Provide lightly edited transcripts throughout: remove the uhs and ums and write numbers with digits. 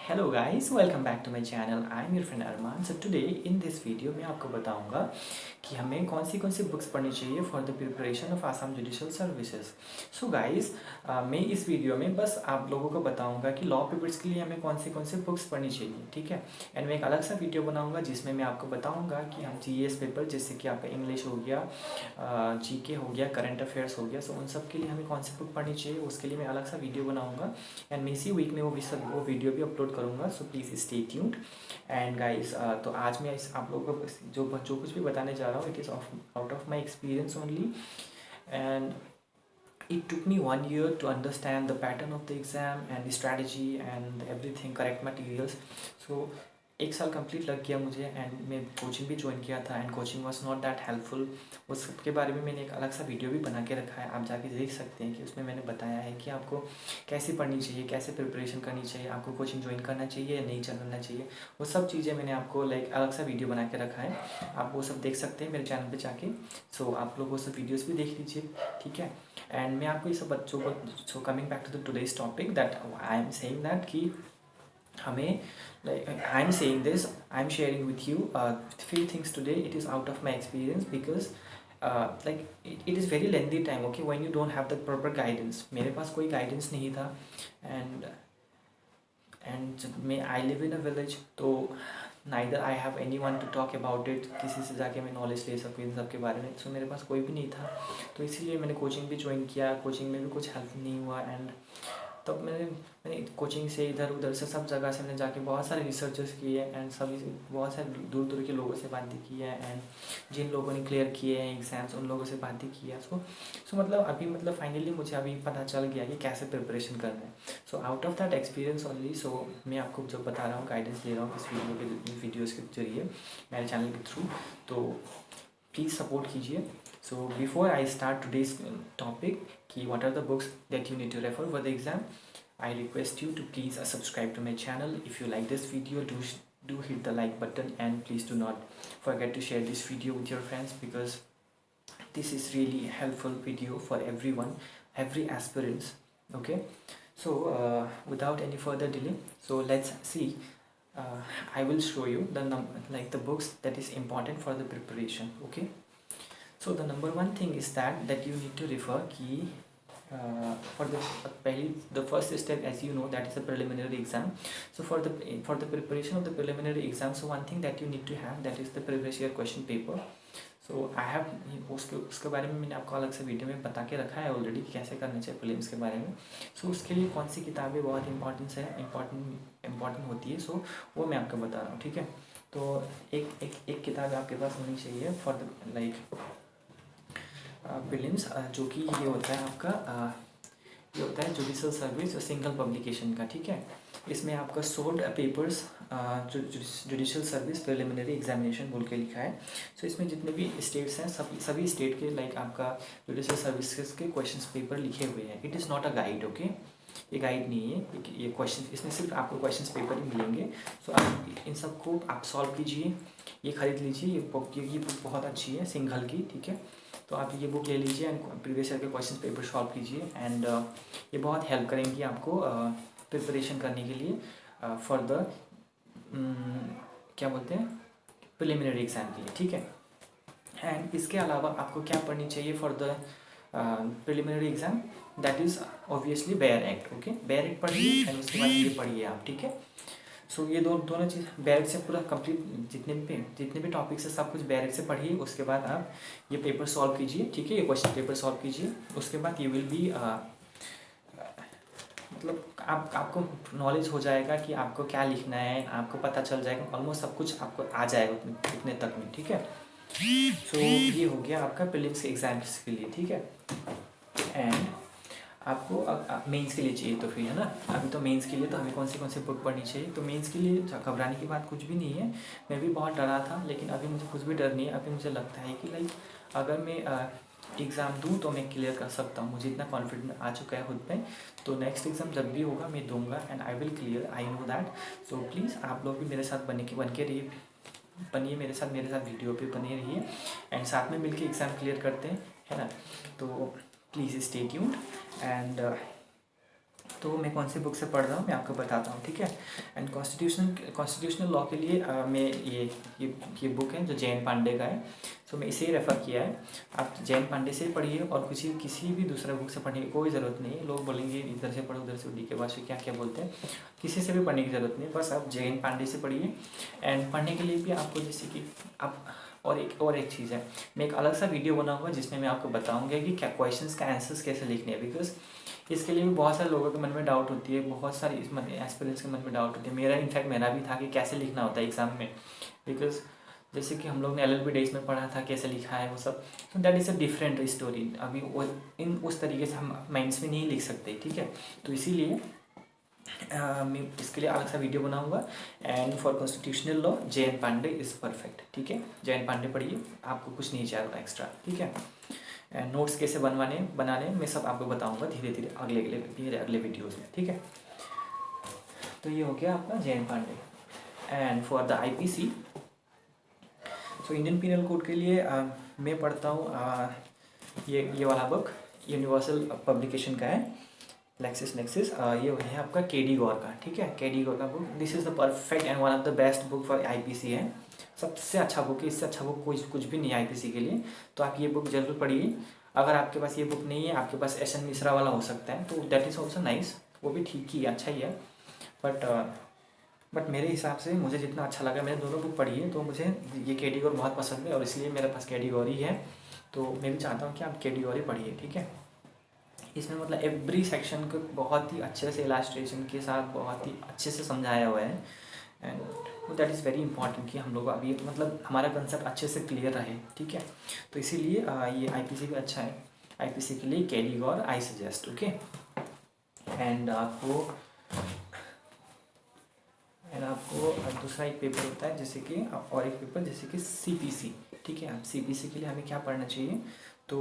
Hello guys, welcome back to my channel. I am your friend Armaan. So today in this video मैं आपको बताऊंगा कि हमें कौन सी बुक्स पढ़नी चाहिए for the preparation of Assam judicial services. So guys, मैं इस वीडियो में बस आप लोगों को बताऊंगा कि लॉ पेपर्स के लिए हमें कौन सी बुक्स पढ़नी चाहिए, ठीक है। एंड मैं एक अलग सा वीडियो बनाऊंगा जिसमें मैं आपको बताऊँगा कि हम जीएस पेपर जैसे कि आपका इंग्लिश हो गया, जीके हो गया, करंट अफेयर्स हो गया, सो उन सब के लिए हमें कौन सी बुक पढ़नी चाहिए उसके लिए मैं अलग सा वीडियो बनाऊँगा। एंड मैं इसी वीक में वो वीडियो भी अपलोड करूँगा। So please stay tuned. And guys, तो आज मैं इस आप लोगों को जो कुछ भी बताने जा रहा हूँ, it is out of my experience only. And it took me 1 year to understand the pattern of the exam and the strategy and everything, correct materials. So 1 साल कंप्लीट लग गया मुझे। एंड मैं कोचिंग भी ज्वाइन किया था and coaching was not that helpful. उस सब के बारे में मैंने एक अलग सा वीडियो भी बना के रखा है, आप जाके देख सकते हैं कि उसमें मैंने बताया है कि आपको कैसे पढ़नी चाहिए, कैसे प्रिपरेशन करनी चाहिए, आपको कोचिंग ज्वाइन करना चाहिए या नहीं करना चाहिए। वो सब चीज़ें मैंने आपको लाइक अलग सा वीडियो बना के रखा है, आप वो सब देख सकते हैं मेरे चैनल पर जाके। सो आप लोग वो सब वीडियोज़ भी देख लीजिए, ठीक है। एंड मैं आपको ये सब बच्चों को, so coming back to the today's topic, that I am saying that कि हमें like I'm saying this, I'm sharing with you few things today. It is out of my experience because it is very lengthy time, okay, when you don't have the proper guidance. मेरे पास कोई guidance नहीं था। And मैं I live in a village, तो neither I have any one to talk about it, किसी से जाके मैं नॉलेज ले सकूँ इन सब के बारे में। सो मेरे पास कोई भी नहीं था, तो इसीलिए मैंने कोचिंग भी ज्वाइन किया। कोचिंग में भी कुछ हेल्प नहीं हुआ। एंड तब मैंने कोचिंग से इधर उधर से सब जगह से मैंने जाके बहुत सारे रिसर्चेस किए एंड सभी बहुत सारे दूर दूर के लोगों से बातें की है। एंड जिन लोगों ने क्लियर किए हैं एग्ज़ाम्स उन लोगों से बातें की है। सो मतलब अभी मतलब फाइनली मुझे अभी पता चल गया कि कैसे प्रिपरेशन करना है। So out of that experience only, so मैं आपको जो बता रहा हूँ, गाइडेंस दे रहा हूँ इस वीडियोज़ के जरिए, मेरे चैनल के थ्रू। तो प्लीज़ सपोर्ट कीजिए। So before I start today's topic कि what are the books that you need to refer for the exam, I request you to please subscribe to my channel. If you like this video, do hit the like button, and please do not forget to share this video with your friends, because this is really helpful video for everyone, every aspirants. Okay, so without any further delay, so let's see. I will show you the books that is important for the preparation. Okay, so the number one thing is that you need to refer key for the first step, as you know, that is the preliminary exam. So for the preparation of the preliminary exam, so one thing that you need to have, that is the previous year question paper. So I have उसके बारे में मैंने आपको अलग से video में बता के रखा है ऑलरेडी कि कैसे करना चाहिए प्रीलिम्स के बारे में। सो उसके लिए कौन सी किताबें बहुत इम्पॉर्टेंट होती है, सो वो मैं आपको बता रहा हूँ, ठीक है। तो एक किताब आपके पास होनी चाहिए फॉर द प्रीलिम्स, जो कि ये होता है आपका ये होता है जुडिशल सर्विस सिंगल पब्लिकेशन का, ठीक है। इसमें आपका sold papers judicial service preliminary examination बोल के लिखा है। सो इसमें जितने भी स्टेट्स हैं सभी स्टेट के लाइक आपका जुडिशल सर्विसेज के क्वेश्चंस पेपर लिखे हुए हैं। It is not a guide, okay, ये गाइड नहीं है, ये क्वेश्चन, इसमें सिर्फ आपको क्वेश्चंस पेपर ही मिलेंगे। सो आप इन सबको आप सॉल्व कीजिए, ये खरीद लीजिए, ये बुक बहुत अच्छी है सिंघल की, ठीक है। तो आप ये बुक ले लीजिए एंड प्रीवियस ईयर के क्वेश्चन पेपर सॉल्व कीजिए। एंड ये बहुत हेल्प करेंगी आपको प्रिपरेशन करने के लिए फॉर द क्या बोलते हैं, प्रिलिमिनरी एग्ज़ाम के लिए, ठीक है। एंड इसके अलावा आपको क्या पढ़नी चाहिए for the preliminary exam, that is obviously bare act, okay. Bare act पढ़िए एंड उसके बाद ये पढ़िए आप, ठीक है। सो ये दोनों चीज़ बेयर एक्ट से पूरा कंप्लीट, जितने भी टॉपिक्स है सब कुछ बेयर एक्ट से पढ़िए। उसके बाद आप ये पेपर सॉल्व कीजिए, ठीक है, ये क्वेश्चन पेपर सॉल्व कीजिए। उसके बाद ये विल बी मतलब आपको नॉलेज हो जाएगा कि आपको क्या लिखना है, आपको पता चल जाएगा, ऑलमोस्ट सब कुछ आपको आ जाएगा इतने तक में, ठीक है। सो ये हो गया आपका प्रीलिम्स के एग्जाम्स के लिए, ठीक है। एंड आपको मेंस के लिए चाहिए तो फिर, है ना, अभी तो मेंस के लिए तो हमें कौन सी बुक पढ़नी चाहिए। तो मेंस के लिए घबराने की बात कुछ भी नहीं है। मैं भी बहुत डरा था, लेकिन अभी मुझे कुछ भी डर नहीं है। अभी मुझे लगता है कि लाइक अगर मैं एग्ज़ाम दूँ तो मैं क्लियर कर सकता हूँ, मुझे इतना कॉन्फिडेंस आ चुका है खुद पे। तो नेक्स्ट एग्ज़ाम जब भी होगा मैं दूंगा and I will clear, I know that. So please आप लोग भी मेरे साथ बन के रहिए, बनिए मेरे साथ वीडियो पे बने रहिए एंड साथ में मिलके एग्ज़ाम क्लियर करते हैं, है ना। तो प्लीज़ स्टे ट्यून्ड एंड तो मैं कौन सी बुक से पढ़ रहा हूँ मैं आपको बताता हूँ, ठीक है। एंड कॉन्स्टिट्यूशनल लॉ के लिए मैं ये बुक है जो जयंत पांडे का है, सो मैं इसे ही रेफ़र किया है। आप जयंत पांडे से ही पढ़िए और किसी भी दूसरा बुक से पढ़ने की कोई ज़रूरत नहीं है। लोग बोलेंगे इधर से पढ़ो उधर से, डी के बाद से क्या क्या बोलते हैं, किसी से भी पढ़ने की ज़रूरत नहीं है, बस आप जयंत पांडे से पढ़िए। एंड पढ़ने के लिए भी आपको जैसे कि आप और एक चीज़ है, मैं एक अलग सा वीडियो बनाऊंगा जिसमें मैं आपको बताऊंगा कि क्या क्वेश्चंस का आंसर्स कैसे लिखने हैं, बिकॉज इसके लिए भी बहुत सारे लोगों के मन में डाउट होती है, बहुत सारी एस्पिरेंट्स के मन में डाउट होती है। मेरा भी था कि कैसे लिखना होता है एग्ज़ाम में, बिकॉज जैसे कि हम लोग ने LLB डेज में पढ़ा था कैसे लिखा है वो सब, तो that is a different story. अभी वो उस तरीके से हम माइंड्स में नहीं लिख सकते, ठीक है। तो इसीलिए मैं इसके लिए अलग सा वीडियो बनाऊंगा। And for constitutional law Jayant Pandey is perfect, ठीक है। जयंत पांडे पढ़िए, आपको कुछ नहीं चाहिए एक्स्ट्रा, ठीक है। एंड नोट्स कैसे बनाने मैं सब आपको बताऊंगा धीरे धीरे अगले वीडियोज़ में, ठीक है। तो ये हो गया आपका Jayant Pandey. And for the IPC, so Indian penal code के लिए मैं पढ़ता हूँ ये वाला बुक, यूनिवर्सल पब्लिकेशन का है, लेक्सिस नेक्सिस। ये है आपका KD गौर का, ठीक है। KD गौर का book, this is the perfect and one of the best book for IPC है। सबसे अच्छा बुक है, इससे अच्छा बुक कुछ भी नहीं है IPC के लिए, तो आप ये बुक जरूर पढ़िए। अगर आपके पास ये बुक नहीं है, आपके पास SN मिश्रा वाला हो सकता है, तो दैट इज़ ऑल्सो नाइस, वो भी ठीक ही है, अच्छा ही है। बट मेरे हिसाब से मुझे जितना अच्छा लगा, मैंने दोनों बुक पढ़ी है, तो मुझे ये KD गौर बहुत पसंद है और इसलिए मेरे पास KD गौर ही है। तो मैं भी चाहता हूँ कि आप KD गौर ही पढ़िए, ठीक है। इसमें मतलब एवरी सेक्शन को बहुत ही अच्छे से इलास्ट्रेशन के साथ बहुत ही अच्छे से समझाया हुआ है। And that is very important कि हम लोग अभी मतलब हमारा कंसेप्ट अच्छे से क्लियर रहे, ठीक है। तो इसीलिए ये IPC भी अच्छा है। IPC के लिए KD Gaur I suggest, okay. And आपको दूसरा एक पेपर होता है जैसे कि, और एक पेपर जैसे कि CPC, ठीक है। CPC के लिए हमें क्या पढ़ना चाहिए, तो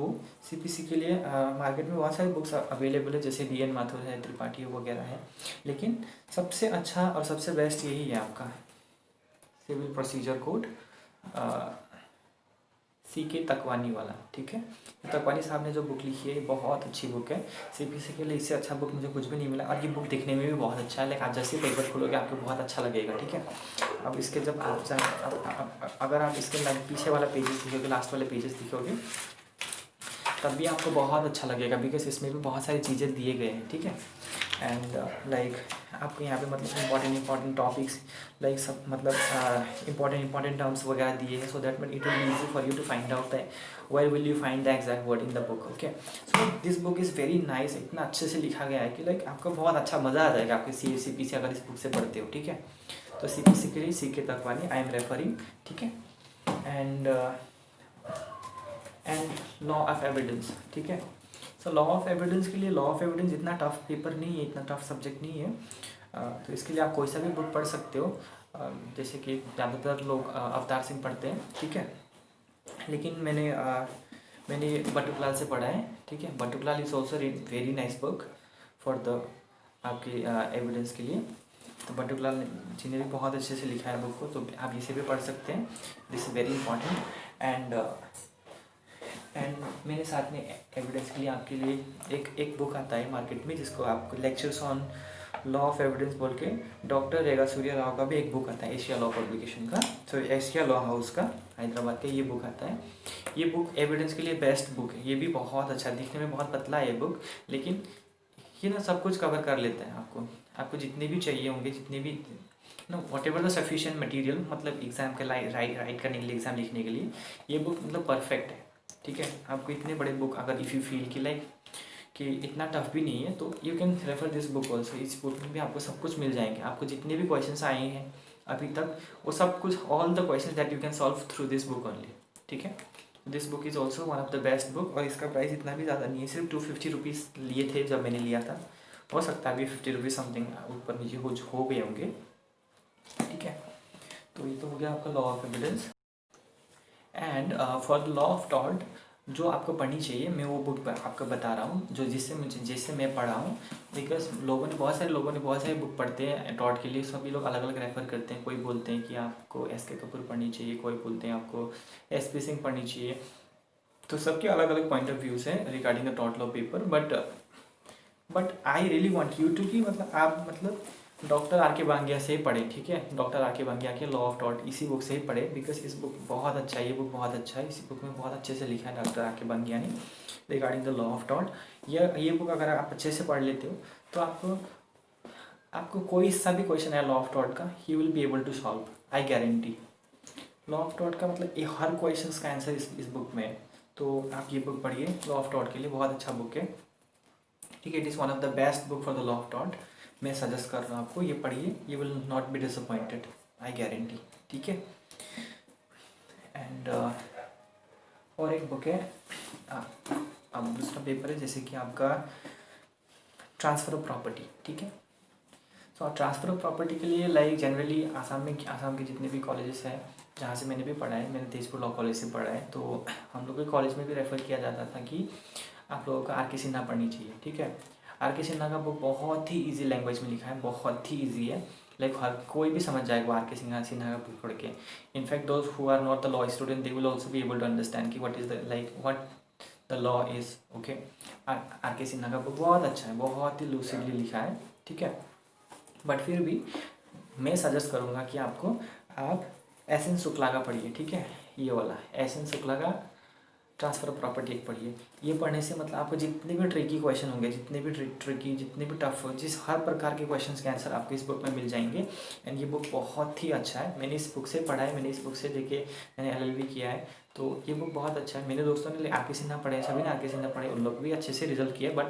CPC के लिए मार्केट में बहुत सारी बुक्स अवेलेबल है, जैसे DN माथुर है, त्रिपाठी वगैरह है, लेकिन सबसे अच्छा और सबसे बेस्ट यही है आपका सिविल प्रोसीजर कोड, CK तकवानी वाला, ठीक है। तकवानी साहब ने जो बुक लिखी है बहुत अच्छी बुक है। CPC के लिए इससे अच्छा बुक मुझे कुछ भी नहीं मिला, और ये बुक दिखने में भी बहुत अच्छा है, लाइक आप जैसे पेपर खोलोगे आपको बहुत अच्छा लगेगा, ठीक है। अब इसके जब अगर आप इसके पीछे वाला पेजेस दिखोगे, लास्ट वाले पेजेस दिखोगे, तब भी आपको बहुत अच्छा लगेगा, बिकॉज इसमें भी बहुत सारी चीज़ें दिए गए हैं, ठीक है। एंड लाइक आपको यहाँ पे मतलब इंपॉर्टेंट टॉपिक्स, लाइक सब मतलब इंपॉर्टेंट टर्म्स वगैरह दिए हैं, so that it will be easy for you to find out that where will you find the exact word in the book, okay. So this book is very nice, इतना अच्छे से लिखा गया है कि लाइक आपको बहुत अच्छा मज़ा आ जाएगा आपके CPC अगर इस बुक से पढ़ते हो, ठीक है। तो CPC के लिए CK तकवानी आई एम रेफरिंग, ठीक है। एंड लॉ ऑफ एविडेंस, ठीक है। सो लॉ ऑफ एविडेंस के लिए, लॉ ऑफ एविडेंस इतना टफ पेपर नहीं है, इतना टफ सब्जेक्ट नहीं है। तो इसके लिए आप कोई सा भी बुक पढ़ सकते हो, जैसे कि ज़्यादातर लोग अवतार सिंह पढ़ते हैं, ठीक है। लेकिन मैंने बटुकलाल से पढ़ा है, ठीक है। Batuklal is also very nice book for the आपके एविडेंस के लिए। तो बटुकलाल जी ने भी बहुत अच्छे से लिखा है बुक को, तो आप इसे भी पढ़ सकते हैं, this is very important. And मेरे साथ में एविडेंस के लिए आपके लिए एक बुक आता है मार्केट में, जिसको आपको lectures on law of evidence बोल के डॉक्टर रेगा सूर्या राव का भी एक बुक आता है, एशिया लॉ पब्लिकेशन का, तो एशिया लॉ हाउस का हैदराबाद का ये बुक आता है। ये बुक एविडेंस के लिए बेस्ट बुक है, ये भी बहुत अच्छा, दिखने में बहुत पतला है ये बुक, लेकिन ये ना सब कुछ कवर कर लेता है। आपको जितने भी चाहिए होंगे, जितने भी what ever the sufficient material, मतलब एग्ज़ाम के राइट करने के लिए, एग्ज़ाम लिखने के लिए ये बुक मतलब परफेक्ट है, ठीक है। आपको इतने बड़े बुक अगर इफ़ यू फील कि लाइक कि इतना टफ भी नहीं है, तो you can refer this book also. इस बुक में भी आपको सब कुछ मिल जाएंगे, आपको जितने भी क्वेश्चंस आए हैं अभी तक, वो सब कुछ, all the questions that you can solve through this book only, ठीक है। This book is also one of the best book, और इसका प्राइस इतना भी ज़्यादा नहीं है, सिर्फ 250 रुपीज़ लिए थे जब मैंने लिया था, हो सकता है अभी 50 रुपीज़ समथिंग ऊपर नीचे हो गए होंगे, ठीक है। तो ये तो हो गया आपका law of evidence. And for the law of tort जो आपको पढ़नी चाहिए, मैं वो बुक आपको बता रहा हूँ, जो जिससे मैं पढ़ा हूँ, बिकॉज बहुत सारे लोगों ने बहुत सारे बुक पढ़ते हैं टॉर्ट के लिए, सभी लोग अलग अलग रेफर करते हैं। कोई बोलते हैं कि आपको SK कपूर पढ़नी चाहिए, कोई बोलते हैं आपको SP सिंह पढ़नी चाहिए, तो सबके अलग अलग पॉइंट ऑफ व्यूज़ हैं regarding the tort law paper. But but I really want you to कि मतलब आप मतलब डॉक्टर आर के बांगिया से ही पढ़े, ठीक है, डॉक्टर आर के बांगिया के लॉ ऑफ थॉट इसी बुक से ही पढ़े, बिकॉज इस बुक बहुत अच्छा है, ये बुक बहुत अच्छा है, इसी बुक में बहुत अच्छे से लिखा है डॉक्टर आर के बांगिया ने regarding the law of thought. ये बुक अगर आप अच्छे से पढ़ लेते हो तो आपको कोई सा भी क्वेश्चन है लॉ ऑफ थॉट का, he will be able to solve, I guarantee. Law of thought का मतलब ये हर क्वेश्चन का आंसर इस बुक में है। तो आप ये बुक पढ़िए, लॉ ऑफ थॉट के लिए बहुत अच्छा बुक है, ठीक है। It is one of the best book for the law of thought. मैं सजेस्ट कर रहा हूँ आपको, ये पढ़िए, you will not be disappointed, I guarantee, ठीक है। एंड और एक बुक है, अब दूसरा पेपर है जैसे कि आपका ट्रांसफ़र ऑफ प्रॉपर्टी, ठीक है। सो ट्रांसफ़र ऑफ प्रॉपर्टी के लिए लाइक जनरली आसाम के जितने भी कॉलेजेस हैं जहाँ से मैंने भी पढ़ा है, मैंने तेजपुर लॉ कॉलेज से पढ़ा है, तो हम लोग के कॉलेज में भी रेफ़र किया जाता था कि आप लोगों को आर के सिन्हा पढ़नी चाहिए, ठीक है। आर के सिन्हा का बुक बहुत ही ईजी लैंग्वेज में लिखा है, बहुत ही ईजी है, लाइक हर कोई भी समझ जाएगा आर के सिन्हा का बुक पढ़ के। In fact those who are not the law student they will also be able to understand कि what the law is, okay. R K Sinha का बुक बहुत अच्छा है, बहुत ही लूसिवली लिखा है, ठीक है। बट फिर भी मैं सजेस्ट करूँगा कि आप एस एन शुक्ला का पढ़िए, ठीक है, ये वाला एस एन शुक्ला का ट्रांसफ़र ऑफ प्रॉपर्टी एक पढ़िए। ये पढ़ने से मतलब आपको जितने भी ट्रिकी क्वेश्चन होंगे, जितने भी टफ हो, जिस हर प्रकार के क्वेश्चन के आंसर आपको इस बुक में मिल जाएंगे। एंड ये बुक बहुत ही अच्छा है, मैंने इस बुक से पढ़ा है, मैंने इस बुक से देखे, मैंने LLB किया है, तो ये बुक बहुत अच्छा है। मेरे दोस्तों ने आर के सिन्हा पढ़े, सभी ने आर के सिन्हा पढ़े, उन लोग भी अच्छे से रिजल्ट किए। बट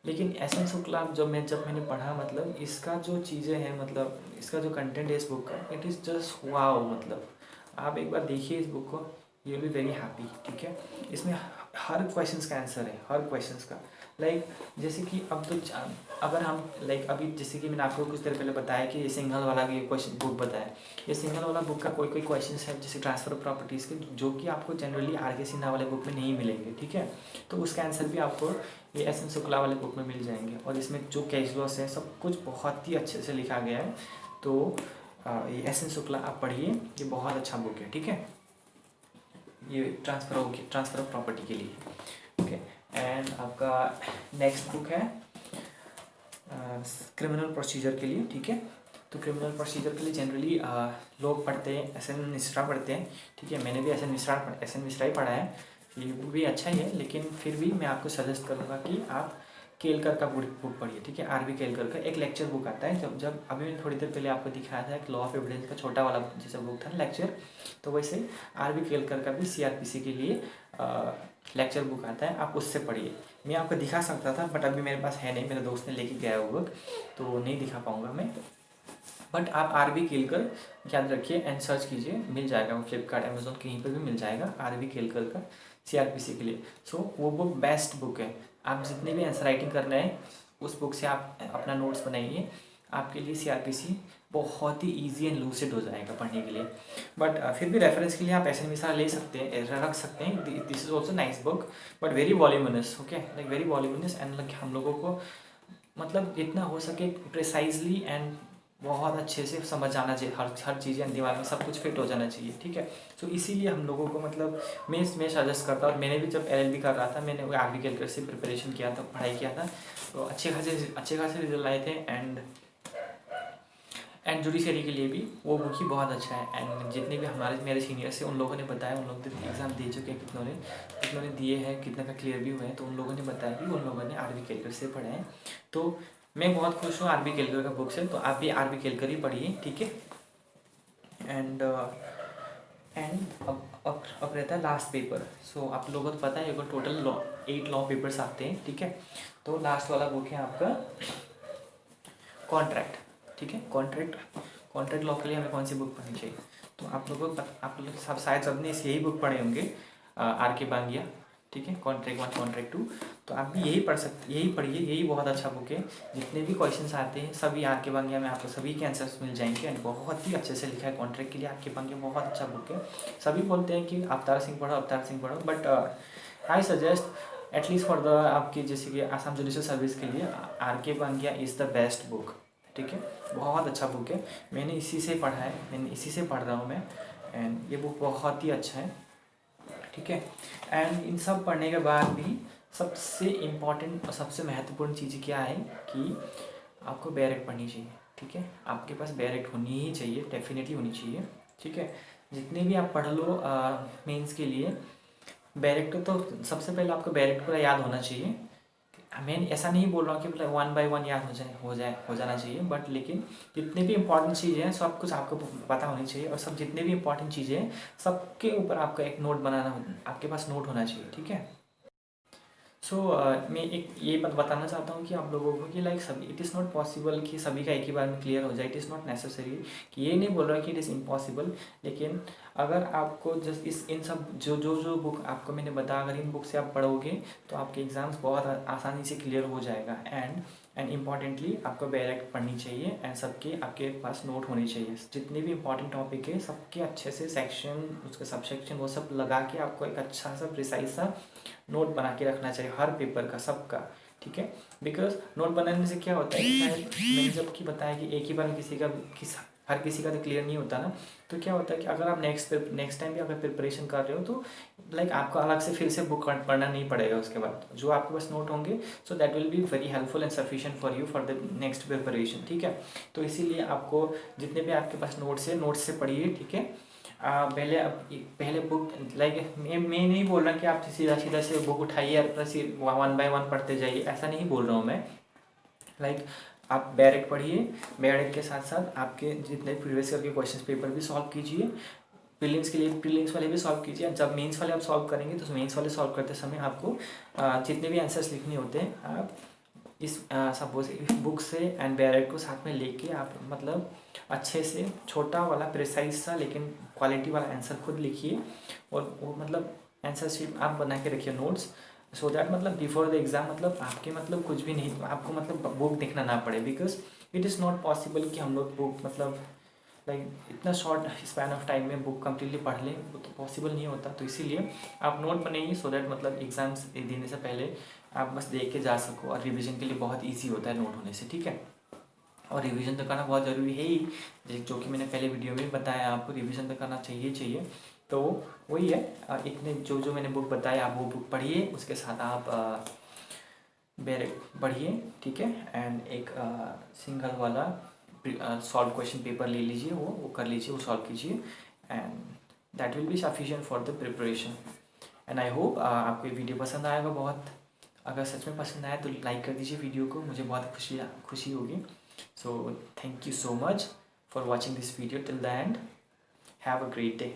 लेकिन एस एन शुक्ला जब मैंने पढ़ा, मतलब इसका जो चीज़ें हैं, मतलब इसका जो कंटेंट है इस बुक का, इट इज़ जस्ट वाओ। मतलब आप एक बार देखिए इस बुक को, you will be very happy, ठीक है। इसमें हर क्वेश्चंस का आंसर है, हर क्वेश्चंस का। लाइक जैसे कि अब तो अगर हम लाइक अभी जैसे कि मैंने आपको कुछ देर पहले बताया कि ये सिंघल वाला ये क्वेश्चन बुक बताया, ये सिंघल वाला बुक का कोई क्वेश्चन है जैसे ट्रांसफ़र ऑफ प्रॉपर्टीज़ के, जो कि आपको जनरली आर के सिन्हा वाले बुक में नहीं मिलेंगे, ठीक है। तो उसका आंसर भी आपको ये एस एन शुक्ला वाले बुक में मिल जाएंगे। और इसमें जो कैश लॉस है सब कुछ बहुत ही अच्छे से लिखा गया है। तो ये एस एन शुक्ला आप पढ़िए, ये बहुत अच्छा बुक है, ठीक है, ये ट्रांसफ़र ऑफ प्रॉपर्टी के लिए, ओके। एंड आपका नेक्स्ट बुक है क्रिमिनल प्रोसीजर के लिए, ठीक है। तो क्रिमिनल प्रोसीजर के लिए जनरली लोग पढ़ते हैं, एस एन मिश्रा पढ़ते हैं, ठीक है। मैंने भी एस एन मिश्रा ही पढ़ा है, ये बुक भी अच्छा ही है, लेकिन फिर भी मैं आपको सजेस्ट करूँगा कि आप केलकर का बुक पढ़िए, ठीक है। RV केलकर का एक लेक्चर बुक आता है, जब अभी मैंने थोड़ी देर पहले आपको दिखाया था एक लॉ ऑफ एविडेंस का छोटा वाला जैसा बुक था लेक्चर, तो वैसे RV केलकर का भी CRPC के लिए लेक्चर बुक आता है, आप उससे पढ़िए। मैं आपको दिखा सकता था बट अभी मेरे पास है नहीं, मेरे दोस्त ने लेके गया वो बुक, तो नहीं दिखा पाऊँगा मैं। बट आप RV केलकर याद रखिए एंड सर्च कीजिए, मिल जाएगा, वो फ्लिपकार्ट अमेजोन कहीं पर भी मिल जाएगा, RV केलकर का CRPC के लिए। सो वो बुक बेस्ट बुक है। आप जितने भी आंसर राइटिंग करना है उस बुक से आप अपना नोट्स बनाइए, आपके लिए CRPC बहुत ही ईजी एंड लूसिड हो जाएगा पढ़ने के लिए। बट फिर भी रेफरेंस के लिए आप एस एन मिश्रा ले सकते हैं, रख सकते हैं, this is also nice book but very voluminous, okay, like very voluminous. And like हम लोगों को मतलब जितना हो सके प्रिसाइजली एंड बहुत अच्छे से समझ जाना चाहिए, हर चीज़ें दिमाग में सब कुछ फिट हो जाना चाहिए, ठीक है। तो इसीलिए हम लोगों को मतलब मैं सजेस्ट करता हूँ। और मैंने भी जब LLB कर रहा था, मैंने RV केलकर से प्रिपरेशन किया था, पढ़ाई किया था, तो अच्छे खासे रिजल्ट आए थे। एंड जुडिशरी के लिए भी वो बुक ही बहुत अच्छा है। एंड जितने भी मेरे सीनियर्स हैं उन लोगों ने बताया, उन लोग एग्ज़ाम दे चुके हैं, कितनों ने दिए हैं, कितना का क्लियर भी हुए हैं, तो उन लोगों ने बताया कि उन लोगों ने RV केलकर से पढ़े हैं। तो मैं बहुत खुश हूँ RV केलकर का बुक से, तो आप भी RV केलकर ही पढ़िए, ठीक है। एंड अब रहता है लास्ट पेपर। सो आप लोगों को पता है अगर टोटल 8 लॉ पेपर्स आते हैं, ठीक है। तो लास्ट वाला बुक है आपका कॉन्ट्रैक्ट, ठीक है। कॉन्ट्रैक्ट लॉ के लिए हमें कौन सी बुक पढ़नी चाहिए, तो आप लोग सब शायद सबने यही बुक पढ़े होंगे, आर के बांगिया, ठीक है, कॉन्ट्रैक्ट 1 कॉन्ट्रैक्ट 2। तो आप भी यही पढ़िए, यही बहुत अच्छा बुक है। जितने भी क्वेश्चंस आते हैं सभी आर के बांगिया में आपको सभी के आंसर्स मिल जाएंगे। एंड बहुत ही अच्छे से लिखा है कॉन्ट्रैक्ट के लिए, आर के बांगिया बहुत अच्छा बुक है। सभी बोलते हैं कि अवतार सिंह पढ़ो, but I suggest at least for the आपकी जैसे कि आसाम जुडिशल सर्विस के लिए आर के Bangia is the best book, ठीक है। बहुत अच्छा बुक है, मैंने इसी से पढ़ा है, इसी से पढ़ रहा हूँ मैं। एंड ये बुक बहुत ही अच्छा है, ठीक है। एंड इन सब पढ़ने के बाद भी सबसे इम्पॉर्टेंट और सबसे महत्वपूर्ण चीज़ क्या है कि आपको बैरेक्ट पढ़नी चाहिए, ठीक है। आपके पास बैरेक्ट होनी ही चाहिए, डेफिनेटली होनी चाहिए, ठीक है। जितने भी आप पढ़ लो मेंस के लिए, बैरेक्ट तो सबसे पहले आपको बैरेक्ट पूरा याद होना चाहिए। मैं ऐसा नहीं बोल रहा हूँ कि मतलब 1 बाय 1 याद हो जाना चाहिए, बट लेकिन जितने भी इंपॉर्टेंट चीज़ें हैं सब कुछ आपको पता होनी चाहिए, और सब जितने भी इंपॉर्टेंट चीज़ें हैं सबके ऊपर आपका एक नोट बनाना, आपके पास नोट होना चाहिए, ठीक है। सो मैं एक ये बात बताना चाहता हूँ कि आप लोगों को कि लाइक सभी, इट इज़ नॉट पॉसिबल कि सभी का एक ही बार में क्लियर हो जाए, इट इज़ नॉट नेसेसरी, कि ये नहीं बोल रहा कि इट इज़ इम्पॉसिबल, लेकिन अगर आपको जस्ट इस इन सब जो बुक आपको मैंने बताया, अगर इन बुक से आप पढ़ोगे तो आपके एग्ज़ाम्स बहुत आसानी से क्लियर हो जाएगा। एंड इम्पॉर्टेंटली आपको बैरेक्ट पढ़नी चाहिए, एंड सबके आपके पास नोट होने चाहिए। जितने भी इंपॉर्टेंट टॉपिक है सबके अच्छे से सेक्शन, उसके सब सेक्शन वो सब लगा के आपको एक अच्छा सा प्रिसाइज सा नोट बना के रखना चाहिए हर पेपर का, सबका, ठीक है। बिकॉज नोट बनाने से क्या होता है कि शायद मैंने जब कि बताया कि एक ही बार में हर किसी का तो क्लियर नहीं होता ना, तो क्या होता है कि अगर आप नेक्स्ट टाइम भी अगर प्रिपरेशन कर रहे हो तो लाइक आपको अलग से फिर से बुक पढ़ना नहीं पड़ेगा उसके बाद, जो आपके पास नोट होंगे, so that will be very helpful and sufficient for you for the next preparation, ठीक है। तो इसीलिए आपको जितने भी आपके पास नोट्स है, नोट्स से पढ़िए, ठीक है। पहले बुक लाइक मैं नहीं बोल रहा कि आप सीधा सीधा से बुक उठाइए और प्लस 1 बाय 1 पढ़ते जाइए, ऐसा नहीं बोल रहा हूँ मैं। लाइक आप बैरेक्ट पढ़िए, बैरेक्ट के साथ साथ आपके जितने प्रीवियस ईयर के क्वेश्चन पेपर भी सॉल्व कीजिए, प्रीलिम्स के लिए प्रीलिम्स वाले भी सॉल्व कीजिए। जब मेंस वाले आप सॉल्व करेंगे तो मेंस वाले सॉल्व करते समय आपको जितने भी आंसर्स लिखने होते हैं आप इस सपोज इस बुक से एंड बैरेक्ट को साथ में लेके आप मतलब अच्छे से छोटा वाला प्रिसाइज सा लेकिन क्वालिटी वाला आंसर खुद लिखिए, और वो मतलब आंसर शीट आप बना के रखिए नोट्स, सो दैट मतलब बिफोर द एग्ज़ाम मतलब आपके मतलब कुछ भी नहीं, आपको मतलब बुक देखना ना पड़े। Because it is not possible कि हम लोग बुक मतलब लाइक इतना शॉर्ट स्पैन ऑफ टाइम में बुक कम्प्लीटली पढ़ लें, वो तो पॉसिबल नहीं होता। तो इसीलिए आप नोट बनाइए, सो दैट मतलब एग्ज़ाम्स देने से पहले आप बस देख के जा सको, और रिवीजन के लिए बहुत ईजी होता है नोट होने से, ठीक है। और रिवीजन तो करना बहुत ज़रूरी है ही, जो कि मैंने पहले वीडियो में बताया, आपको रिवीजन तो करना चाहिए। तो वही है, इतने जो मैंने बुक बताया आप वो बुक पढ़िए, उसके साथ आप बैरेक्ट पढ़िए, ठीक है। एंड एक सिंगल वाला सॉल्व क्वेश्चन पेपर ले लीजिए, वो कर लीजिए, वो सॉल्व कीजिए, and that will be sufficient for the preparation. And I hope आपको ये वीडियो पसंद आएगा बहुत। अगर सच में पसंद आया तो लाइक कर दीजिए वीडियो को, मुझे बहुत खुशी होगी। So thank you so much for watching this video till the end. Have a great day.